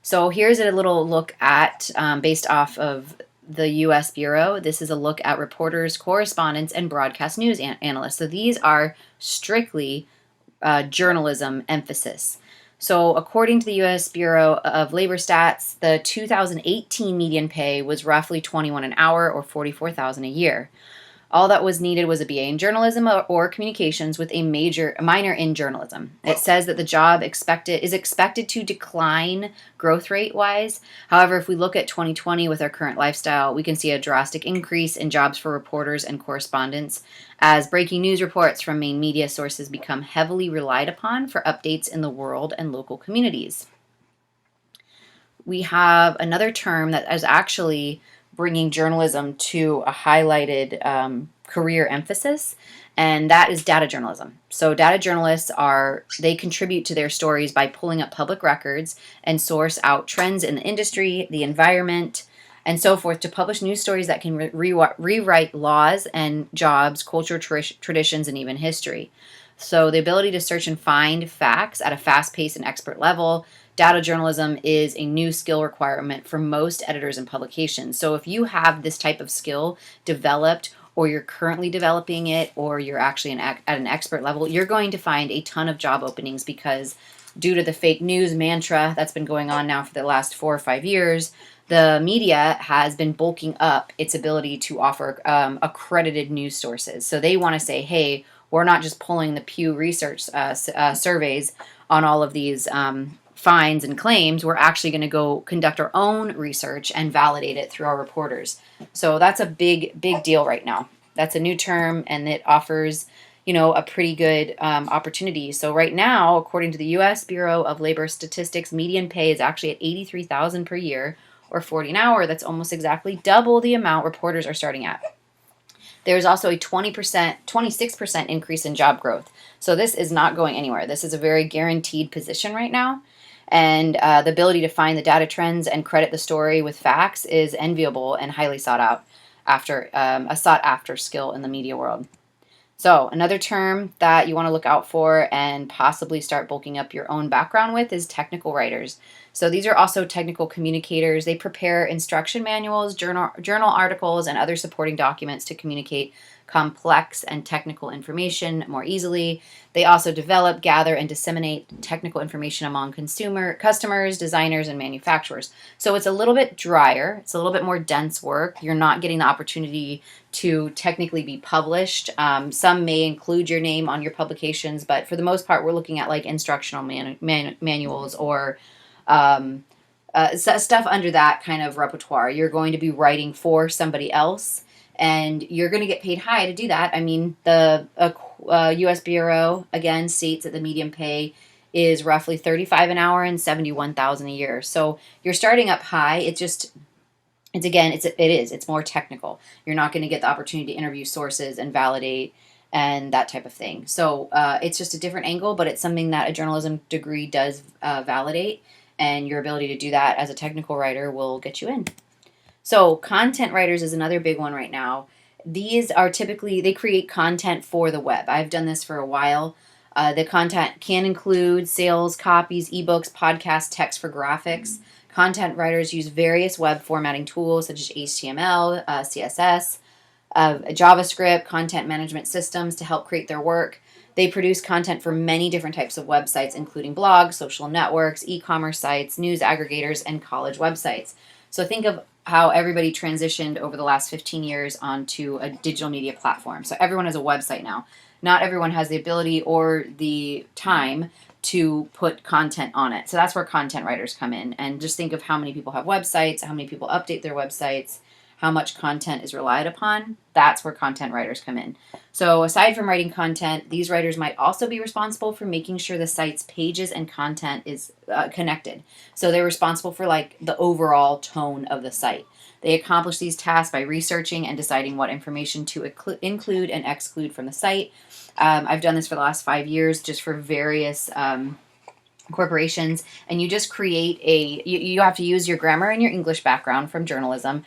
So here's a little look at, based off of the U.S. Bureau. This is a look at reporters, correspondents, and broadcast news analysts. So these are strictly journalism emphasis. So according to the U.S. Bureau of Labor Stats, the 2018 median pay was roughly 21 an hour or 44,000 a year. All that was needed was a BA in journalism or communications with a minor in journalism. It says that the job is expected to decline growth rate wise. However, if we look at 2020 with our current lifestyle, we can see a drastic increase in jobs for reporters and correspondents as breaking news reports from main media sources become heavily relied upon for updates in the world and local communities. We have another term that is actually bringing journalism to a highlighted career emphasis, and that is data journalism. So data journalists they contribute to their stories by pulling up public records and source out trends in the industry, the environment, and so forth to publish news stories that can rewrite laws and jobs, culture, traditions, and even history. So the ability to search and find facts at a fast-paced and expert level. Data journalism is a new skill requirement for most editors and publications. So if you have this type of skill developed, or you're currently developing it, or you're actually at an expert level, you're going to find a ton of job openings because due to the fake news mantra that's been going on now for the last 4 or 5 years, the media has been bulking up its ability to offer accredited news sources. So they want to say, hey, we're not just pulling the Pew Research surveys on all of these finds and claims. We're actually going to go conduct our own research and validate it through our reporters. So that's a big deal right now. That's a new term, and it offers, a pretty good opportunity. So right now, according to the U.S. Bureau of Labor Statistics, median pay is actually at $83,000 per year, or 40 an hour. That's almost exactly double the amount reporters are starting at. There's also a 26% increase in job growth. So this is not going anywhere. This is a very guaranteed position right now. And the ability to find the data trends and credit the story with facts is enviable and highly sought after skill in the media world. So another term that you want to look out for and possibly start bulking up your own background with is technical writers. So these are also technical communicators. They prepare instruction manuals, journal articles, and other supporting documents to communicate complex and technical information more easily. They also develop, gather, and disseminate technical information among customers, designers, and manufacturers. So it's a little bit drier. It's a little bit more dense work. You're not getting the opportunity to technically be published. Some may include your name on your publications, but for the most part, we're looking at like instructional manuals or stuff under that kind of repertoire. You're going to be writing for somebody else, and you're going to get paid high to do that. I mean, the U.S. Bureau, again, states that the median pay is roughly $35 an hour and $71,000 a year. So you're starting up high. It's more technical. You're not going to get the opportunity to interview sources and validate and that type of thing. So it's just a different angle, but it's something that a journalism degree does validate, and your ability to do that as a technical writer will get you in. So content writers is another big one right now. These are they create content for the web. I've done this for a while. The content can include sales, copies, ebooks, podcasts, text for graphics. Content writers use various web formatting tools such as HTML, CSS, JavaScript, content management systems to help create their work. They produce content for many different types of websites, including blogs, social networks, e-commerce sites, news aggregators, and college websites. So think of how everybody transitioned over the last 15 years onto a digital media platform. So everyone has a website now. Not everyone has the ability or the time to put content on it. So that's where content writers come in. And just think of how many people have websites, how many people update their websites, how much content is relied upon. That's where content writers come in. So aside from writing content, these writers might also be responsible for making sure the site's pages and content is connected. So they're responsible for like the overall tone of the site. They accomplish these tasks by researching and deciding what information to include and exclude from the site. I've done this for the last 5 years just for various corporations, and you just create you have to use your grammar and your English background from journalism.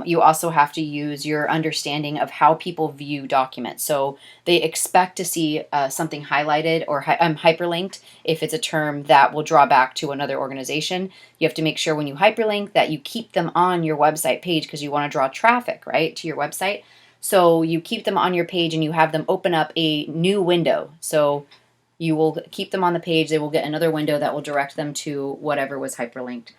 You also have to use your understanding of how people view documents. So they expect to see something highlighted or hyperlinked if it's a term that will draw back to another organization. You have to make sure when you hyperlink that you keep them on your website page because you want to draw traffic, right, to your website. So you keep them on your page and you have them open up a new window. So you will keep them on the page. They will get another window that will direct them to whatever was hyperlinked.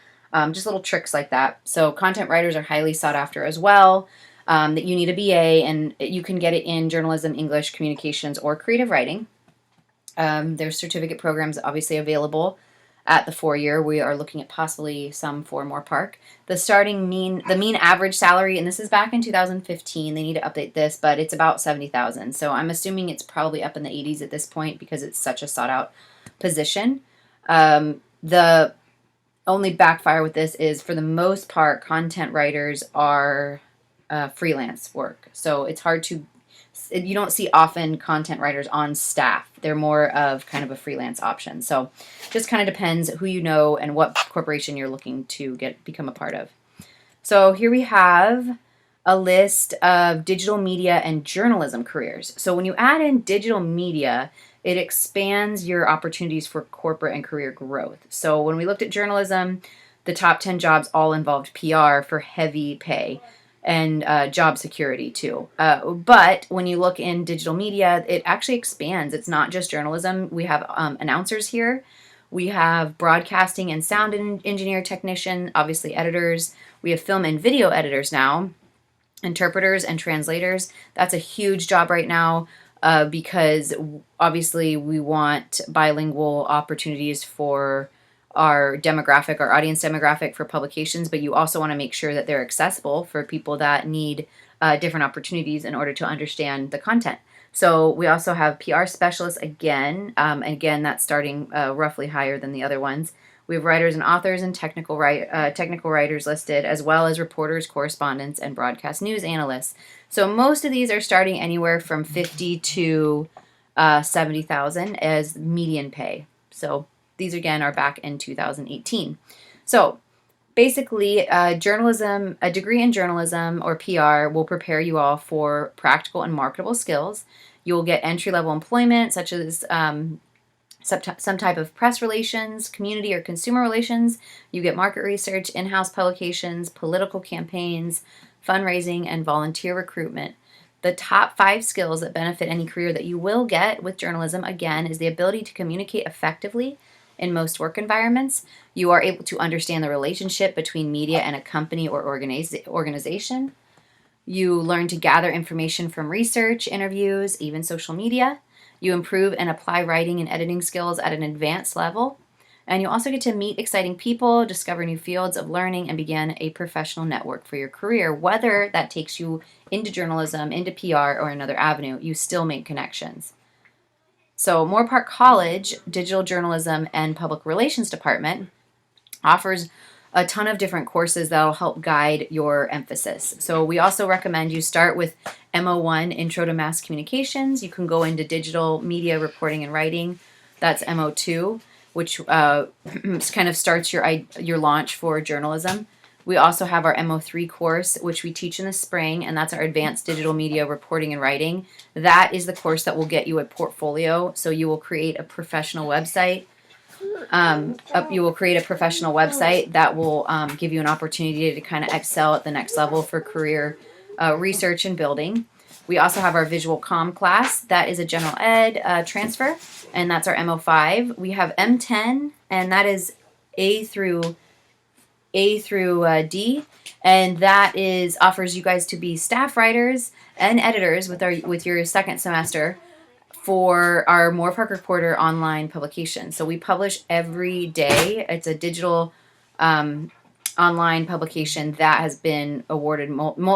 Just little tricks like that. So content writers are highly sought after as well. That you need a BA, and you can get it in journalism, English, communications, or creative writing. There's certificate programs obviously available at the 4-year. We are looking at possibly some for Moorpark. The mean average salary, and this is back in 2015. They need to update this, but it's about $70,000. So I'm assuming it's probably up in the 80s at this point because it's such a sought out position. The only backfire with this is, for the most part, content writers are freelance work. So it's hard to, you don't see often content writers on staff. They're more of kind of a freelance option. So just kind of depends who you know and what corporation you're looking to become a part of. So here we have a list of digital media and journalism careers. So when you add in digital media, it expands your opportunities for corporate and career growth. So when we looked at journalism, the top 10 jobs all involved PR for heavy pay and job security too. But when you look in digital media, it actually expands. It's not just journalism. We have announcers here. We have broadcasting and sound engineer technician, obviously editors. We have film and video editors now, interpreters and translators. That's a huge job right now. Because obviously we want bilingual opportunities for our demographic, our audience demographic for publications, but you also want to make sure that they're accessible for people that need different opportunities in order to understand the content. So we also have PR specialists again, and again, that's starting roughly higher than the other ones. We have writers and authors and technical writers listed, as well as reporters, correspondents, and broadcast news analysts. So most of these are starting anywhere from $50,000 to $70,000 as median pay. So these again are back in 2018. So basically, a degree in journalism or PR will prepare you all for practical and marketable skills. You will get entry-level employment, such as some type of press relations, community or consumer relations. You get market research, in-house publications, political campaigns, fundraising, and volunteer recruitment. The top 5 skills that benefit any career that you will get with journalism, again, is the ability to communicate effectively in most work environments. You are able to understand the relationship between media and a company or organization. You learn to gather information from research, interviews, even social media. You improve and apply writing and editing skills at an advanced level. And you also get to meet exciting people, discover new fields of learning, and begin a professional network for your career. Whether that takes you into journalism, into PR, or another avenue, you still make connections. So Moorpark College Digital Journalism and Public Relations Department offers a ton of different courses that will help guide your emphasis. So we also recommend you start with MO1, Intro to Mass Communications. You can go into digital media reporting and writing. That's MO2, which kind of starts your launch for journalism. We also have our MO3 course, which we teach in the spring, and that's our Advanced Digital Media Reporting and Writing. That is the course that will get you a portfolio, so you will create a professional website. You will create a professional website that will give you an opportunity to kind of excel at the next level for career research and building. We also have our visual comm class. That is a general ed transfer, and that's our MO5. We have M10, and that is A through D, and that offers you guys to be staff writers and editors with your second semester for our Moorpark Reporter online publication. So we publish every day. It's a digital online publication that has been awarded,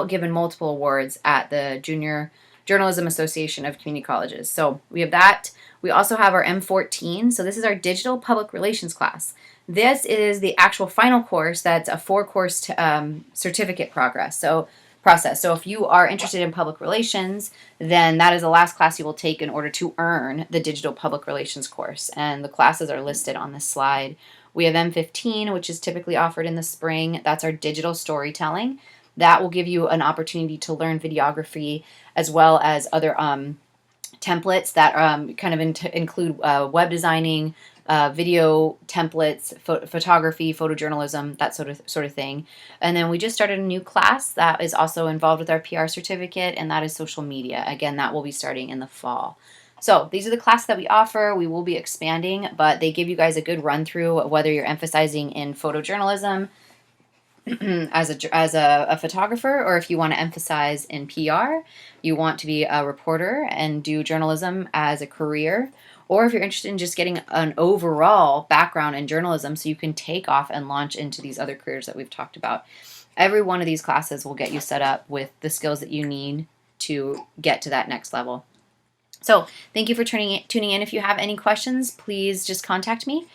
given multiple awards at the Junior Journalism Association of Community Colleges. So we have that. We also have our M14. So this is our digital public relations class. This is the actual final course. That's a 4-course certificate process. So if you are interested in public relations, then that is the last class you will take in order to earn the digital public relations course. And the classes are listed on this slide. We have M15, which is typically offered in the spring. That's our digital storytelling. That will give you an opportunity to learn videography as well as other templates that kind of include web designing, video templates, photography, photojournalism, that sort of thing. And then we just started a new class that is also involved with our PR certificate, and that is social media. Again, that will be starting in the fall. So these are the classes that we offer. We will be expanding, but they give you guys a good run through of whether you're emphasizing in photojournalism as a photographer, or if you want to emphasize in PR, you want to be a reporter and do journalism as a career, or if you're interested in just getting an overall background in journalism so you can take off and launch into these other careers that we've talked about. Every one of these classes will get you set up with the skills that you need to get to that next level. So thank you for tuning in. If you have any questions, please just contact me.